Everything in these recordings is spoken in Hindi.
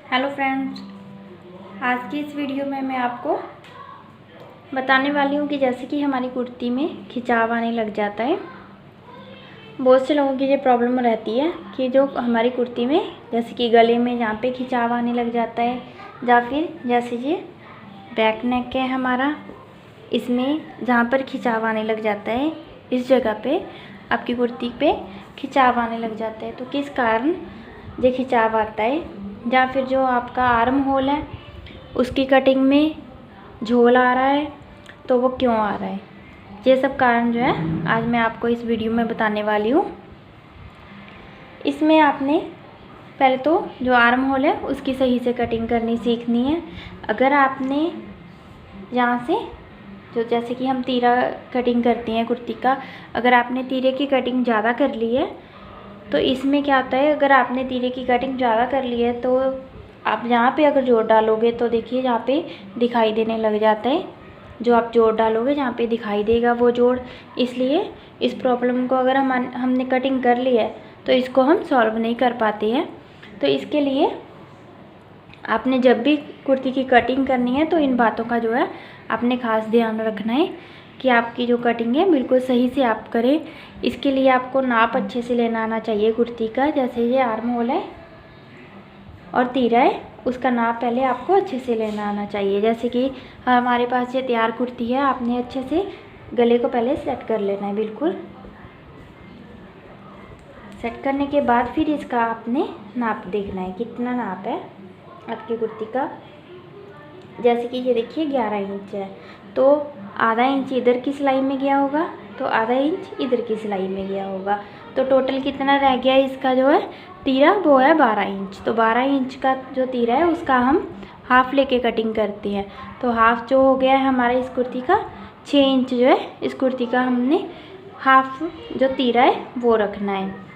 हेलो फ्रेंड्स, आज की इस वीडियो में मैं आपको बताने वाली हूँ कि जैसे कि हमारी कुर्ती में खिंचाव आने लग जाता है। बहुत से लोगों की ये प्रॉब्लम रहती है कि जो हमारी कुर्ती में जैसे कि गले में जहाँ पे खिंचाव आने लग जाता है, या फिर जैसे ये बैक नेक है हमारा, इसमें जहाँ पर खिंचाव आने लग जाता है, इस जगह पे आपकी कुर्ती पे खिंचाव आने लग जाता है। तो किस कारण ये खिंचाव आता है, या फिर जो आपका आर्म होल है उसकी कटिंग में झोल आ रहा है तो वो क्यों आ रहा है, ये सब कारण जो है आज मैं आपको इस वीडियो में बताने वाली हूँ। इसमें आपने पहले तो जो आर्म होल है उसकी सही से कटिंग करनी सीखनी है। अगर आपने यहाँ से जो जैसे कि हम तीरा कटिंग करते हैं कुर्ती का, अगर आपने तीरे की कटिंग ज़्यादा कर ली है तो इसमें क्या होता है, अगर आपने तीरे की कटिंग ज़्यादा कर ली है तो आप यहाँ पे अगर जोड़ डालोगे तो देखिए यहाँ पे दिखाई देने लग जाता है। जो आप जोड़ डालोगे जहाँ पे दिखाई देगा वो जोड़, इसलिए इस प्रॉब्लम को अगर हमने कटिंग कर ली है तो इसको हम सॉल्व नहीं कर पाते हैं। तो इसके लिए आपने जब भी कुर्ती की कटिंग करनी है तो इन बातों का जो है आपने खास ध्यान रखना है कि आपकी जो कटिंग है बिल्कुल सही से आप करें। इसके लिए आपको नाप अच्छे से लेना आना चाहिए कुर्ती का। जैसे ये आर्म होल है और तीरा है, उसका नाप पहले आपको अच्छे से लेना आना चाहिए। जैसे कि हमारे पास ये तैयार कुर्ती है, आपने अच्छे से गले को पहले सेट कर लेना है। बिल्कुल सेट करने के बाद फिर इसका आपने नाप देखना है कितना नाप है आपकी कुर्ती का। जैसे कि ये देखिए 11 इंच है, तो आधा इंच इधर की सिलाई में गया होगा तो आधा इंच इधर की सिलाई में गया होगा, तो टोटल कितना रह गया इसका जो है तीरा, वो है 12 इंच। तो 12 इंच का जो तीरा है उसका हम हाफ लेके कटिंग करते हैं। तो हाफ जो हो गया है हमारे इस कुर्ती का 6 इंच जो है इस कुर्ती का हमने हाफ जो तीरा है वो रखना है।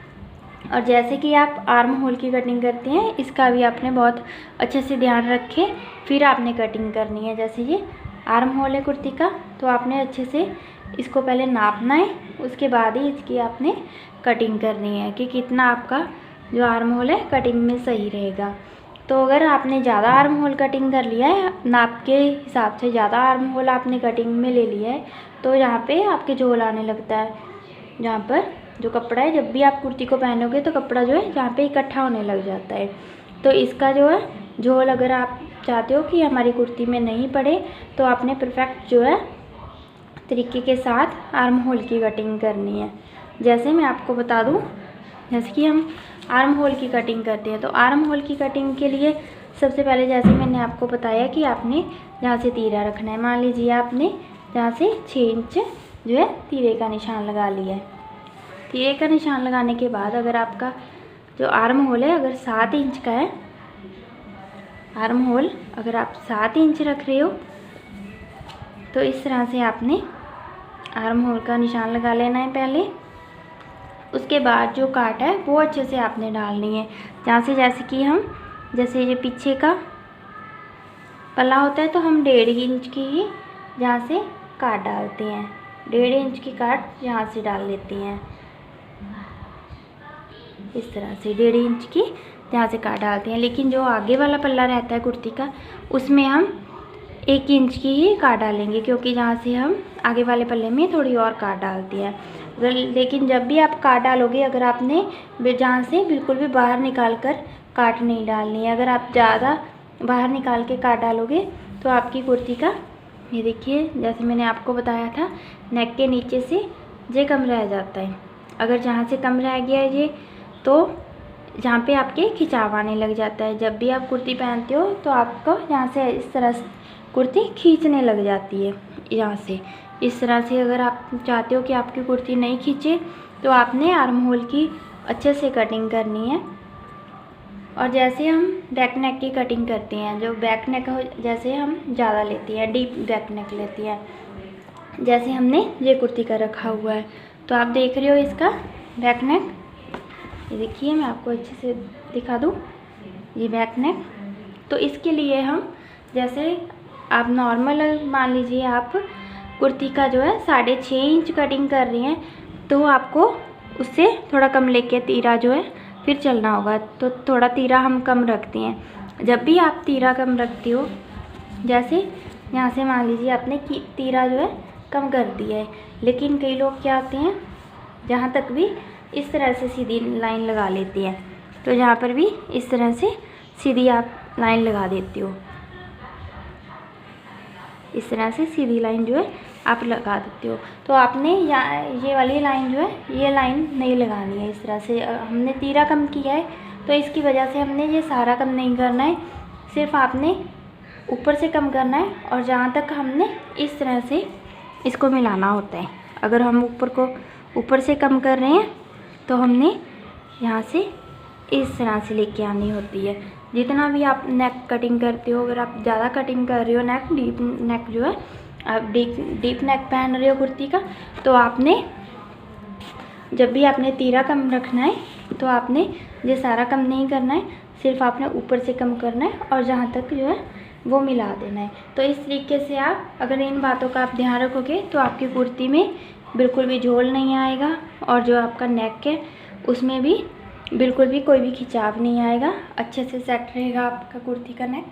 और जैसे कि आप आर्म होल की कटिंग करते हैं, इसका भी आपने बहुत अच्छे से ध्यान रखे फिर आपने कटिंग करनी है। जैसे ये आर्म होल है कुर्ती का, तो आपने अच्छे से इसको पहले नापना है, उसके बाद ही इसकी आपने कटिंग करनी है कि कितना आपका जो आर्म होल है कटिंग में सही रहेगा। तो अगर आपने ज़्यादा आर्म होल कटिंग कर लिया है, नाप के हिसाब से ज़्यादा आर्म होल आपने कटिंग में ले लिया है, तो यहाँ पे आपके झोल आने लगता है। जहाँ पर जो कपड़ा है, जब भी आप कुर्ती को पहनोगे तो कपड़ा जो है यहाँ पे इकट्ठा होने लग जाता है। तो इसका जो है झोल अगर आप चाहते हो कि हमारी कुर्ती में नहीं पड़े, तो आपने परफेक्ट जो है तरीके के साथ आर्म होल की कटिंग करनी है। जैसे मैं आपको बता दूं, जैसे कि हम आर्म होल की कटिंग करते हैं, तो आर्म होल की कटिंग के लिए सबसे पहले जैसे मैंने आपको बताया कि आपने जहाँ से तीरा रखना है, मान लीजिए आपने जहाँ से 6 इंच जो है तीरे का निशान लगा लिया है। तीरे का निशान लगाने के बाद अगर आपका जो आर्म होल है अगर 7 इंच का है, आर्म होल अगर आप 7 इंच रख रहे हो तो इस तरह से आपने आर्म होल का निशान लगा लेना है पहले। उसके बाद जो काट है वो अच्छे से आपने डालनी है। जहाँ से जैसे कि हम जैसे ये पीछे का पल्ला होता है तो हम 1.5 इंच की ही जहाँ से काट डालते हैं, 1.5 इंच की काट यहाँ से डाल लेते हैं। इस तरह से 1.5 इंच की यहाँ से काट डालते हैं। लेकिन जो आगे वाला पल्ला रहता है कुर्ती का, उसमें हम 1 इंच की ही काट डालेंगे, क्योंकि जहाँ से हम आगे वाले पल्ले में थोड़ी और काट डालती है। लेकिन जब भी आप काट डालोगे, अगर आपने जहाँ से बिल्कुल भी बाहर निकाल कर काट नहीं डालनी है। अगर आप ज़्यादा बाहर निकाल के काट डालोगे तो आपकी कुर्ती का, ये देखिए जैसे मैंने आपको बताया था, नेक के नीचे से ये कम रह जाता है। अगर जहाँ से कम रह गया है ये, तो जहाँ पे आपके खिंचाव आने लग जाता है। जब भी आप कुर्ती पहनते हो तो आपको यहाँ से इस तरह से कुर्ती खींचने लग जाती है। यहाँ से इस तरह से अगर आप चाहते हो कि आपकी कुर्ती नहीं खींचे, तो आपने आर्म होल की अच्छे से कटिंग करनी है। और जैसे हम बैक नेक की कटिंग करते हैं, जो बैक नेक हो जैसे हम ज़्यादा लेती हैं, डीप बैक नेक लेती हैं, जैसे हमने ये कुर्ती का रखा हुआ है, तो आप देख रहे हो इसका बैक नेक, ये देखिए मैं आपको अच्छे से दिखा दूँ, ये बैक नेक। तो इसके लिए हम जैसे आप नॉर्मल मान लीजिए आप कुर्ती का जो है 6.5 इंच कटिंग कर रही हैं, तो आपको उससे थोड़ा कम लेके तीरा जो है फिर चलना होगा। तो थोड़ा तीरा हम कम रखते हैं। जब भी आप तीरा कम रखती हो, जैसे यहाँ से मान लीजिए आपने तीरा जो है कम कर दिया है, लेकिन कई लोग क्या आते हैं जहाँ तक भी इस तरह से सीधी लाइन लगा लेते हैं। तो यहाँ पर भी इस तरह से सीधी आप लाइन लगा देती हो, इस तरह से सीधी लाइन जो है आप लगा देते हो। तो आपने ये वाली लाइन जो है ये लाइन नहीं लगानी है। इस तरह से हमने तीरा कम किया है तो इसकी वजह से हमने ये सारा कम नहीं करना है, सिर्फ आपने ऊपर से कम करना है और जहाँ तक हमने इस तरह से इसको मिलाना होता है। अगर हम ऊपर से कम कर रहे हैं तो हमने यहाँ से इस तरह से लेके आनी होती है। जितना भी आप नेक कटिंग करते हो, अगर आप ज़्यादा कटिंग कर रहे हो नेक, डीप नेक जो है आप डीप नेक पहन रहे हो कुर्ती का, तो आपने जब भी आपने तीरा कम रखना है तो आपने ये सारा कम नहीं करना है, सिर्फ आपने ऊपर से कम करना है और जहाँ तक जो है वो मिला देना है। तो इस तरीके से आप अगर इन बातों का आप ध्यान रखोगे तो आपकी कुर्ती में बिल्कुल भी झोल नहीं आएगा और जो आपका नेक है उसमें भी बिल्कुल भी कोई भी खिंचाव नहीं आएगा, अच्छे से सेट रहेगा आपका कुर्ती का नेक।